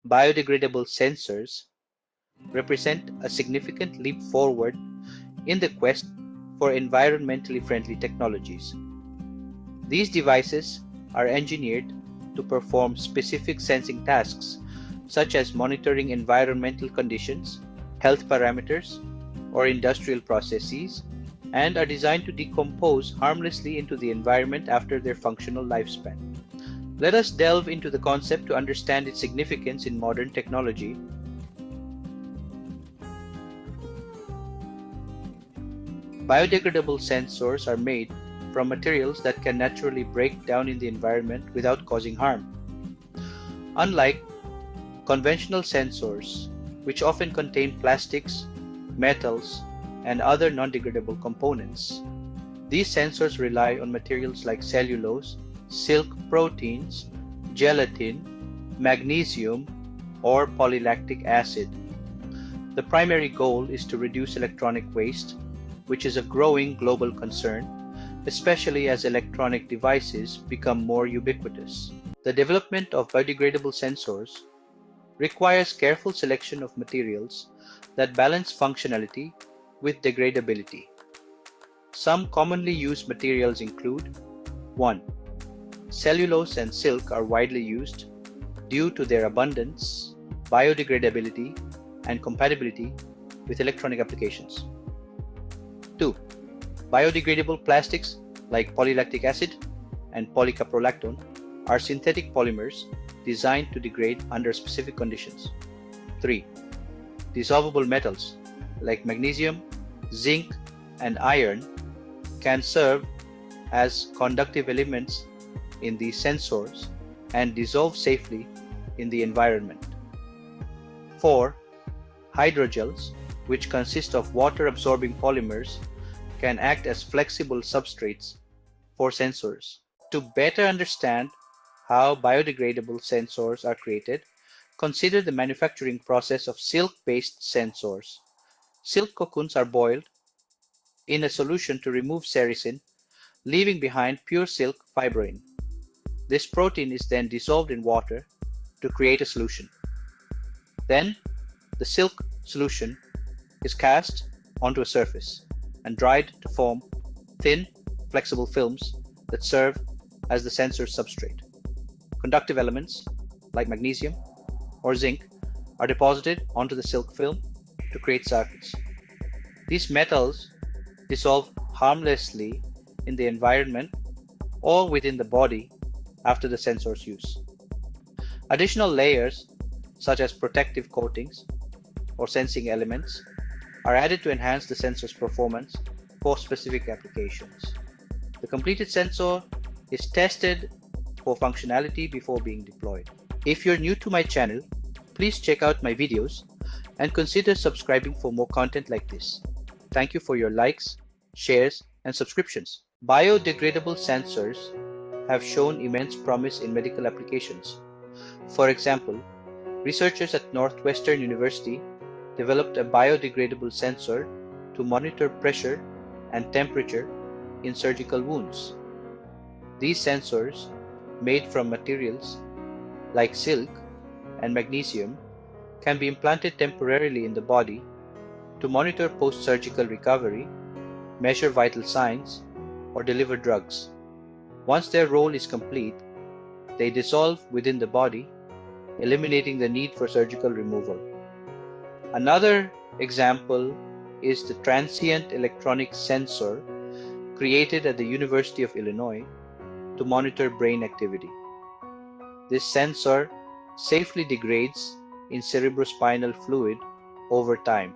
Biodegradable sensors represent a significant leap forward in the quest for environmentally friendly technologies. These devices are engineered to perform specific sensing tasks such as monitoring environmental conditions, health parameters, or industrial processes, and are designed to decompose harmlessly into the environment after their functional lifespan. Let us delve into the concept to understand its significance in modern technology. Biodegradable sensors are made from materials that can naturally break down in the environment without causing harm. Unlike conventional sensors, which often contain plastics, metals, and other non-degradable components, these sensors rely on materials like cellulose, silk proteins, gelatin, magnesium, or polylactic acid. The primary goal is to reduce electronic waste, which is a growing global concern, especially as electronic devices become more ubiquitous. The development of biodegradable sensors requires careful selection of materials that balance functionality with degradability. Some commonly used materials include 1. Cellulose and silk are widely used due to their abundance, biodegradability, and compatibility with electronic applications. 2. Biodegradable plastics like polylactic acid and polycaprolactone are synthetic polymers designed to degrade under specific conditions. 3. Dissolvable metals like magnesium, zinc, and iron can serve as conductive elements in these sensors and dissolve safely in the environment. 4. Hydrogels, which consist of water-absorbing polymers, can act as flexible substrates for sensors. To better understand how biodegradable sensors are created, consider the manufacturing process of silk-based sensors. Silk cocoons are boiled in a solution to remove sericin, leaving behind pure silk fibrin. This protein is then dissolved in water to create a solution. Then, the silk solution is cast onto a surface and dried to form thin, flexible films that serve as the sensor's substrate. Conductive elements, like magnesium or zinc, are deposited onto the silk film to create circuits. These metals dissolve harmlessly in the environment or within the body after the sensor's use. Additional layers, such as protective coatings or sensing elements, are added to enhance the sensor's performance for specific applications. The completed sensor is tested for functionality before being deployed. If you're new to my channel, please check out my videos and consider subscribing for more content like this. Thank you for your likes, shares, and subscriptions. Biodegradable sensors have shown immense promise in medical applications. For example, researchers at Northwestern University developed a biodegradable sensor to monitor pressure and temperature in surgical wounds. These sensors, made from materials like silk and magnesium, can be implanted temporarily in the body to monitor post-surgical recovery, measure vital signs, or deliver drugs. Once their role is complete, they dissolve within the body, eliminating the need for surgical removal. Another example is the transient electronic sensor created at the University of Illinois to monitor brain activity. This sensor safely degrades in cerebrospinal fluid over time,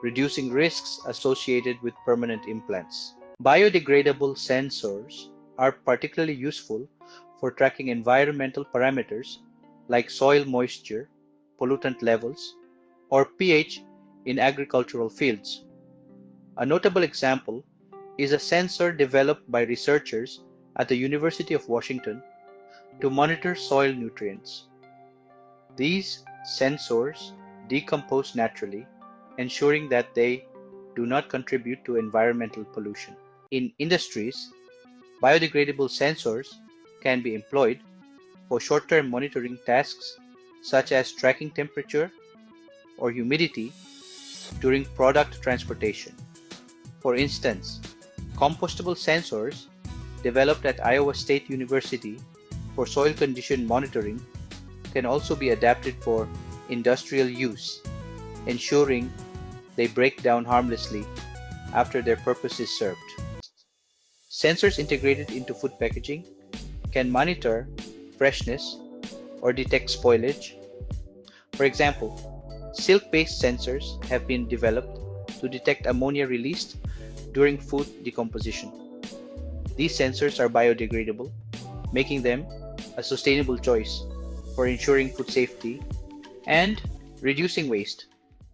reducing risks associated with permanent implants. Biodegradable sensors are particularly useful for tracking environmental parameters like soil moisture, pollutant levels, or pH in agricultural fields. A notable example is a sensor developed by researchers at the University of Washington to monitor soil nutrients. These sensors decompose naturally, ensuring that they do not contribute to environmental pollution. In industries, biodegradable sensors can be employed for short-term monitoring tasks such as tracking temperature or humidity during product transportation. For instance, compostable sensors developed at Iowa State University for soil condition monitoring can also be adapted for industrial use, ensuring they break down harmlessly after their purpose is served. Sensors integrated into food packaging can monitor freshness or detect spoilage. For example, silk-based sensors have been developed to detect ammonia released during food decomposition. These sensors are biodegradable, making them a sustainable choice for ensuring food safety and reducing waste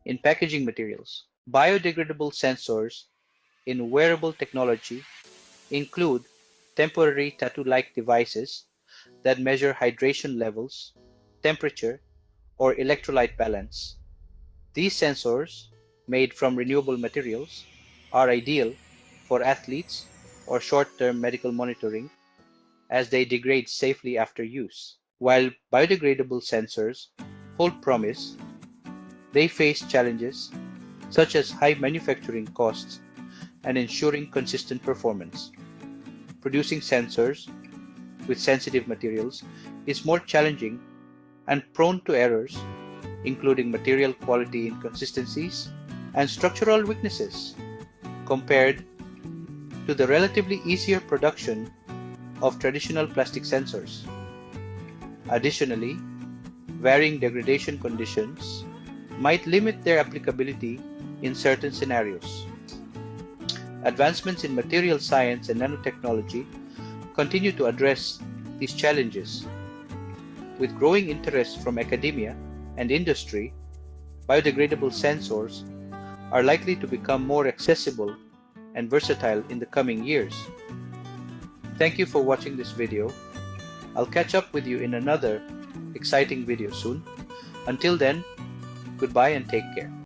in packaging materials. Biodegradable sensors in wearable technology include temporary tattoo-like devices that measure hydration levels, temperature, or electrolyte balance. These sensors, made from renewable materials, are ideal for athletes or short-term medical monitoring as they degrade safely after use. While biodegradable sensors hold promise, they face challenges such as high manufacturing costs and ensuring consistent performance. Producing sensors with sensitive materials is more challenging and prone to errors, including material quality inconsistencies and structural weaknesses, compared to the relatively easier production of traditional plastic sensors. Additionally, varying degradation conditions might limit their applicability in certain scenarios. Advancements in material science and nanotechnology continue to address these challenges. With growing interest from academia and industry, biodegradable sensors are likely to become more accessible and versatile in the coming years. Thank you for watching this video. I'll catch up with you in another exciting video soon. Until then, goodbye and take care.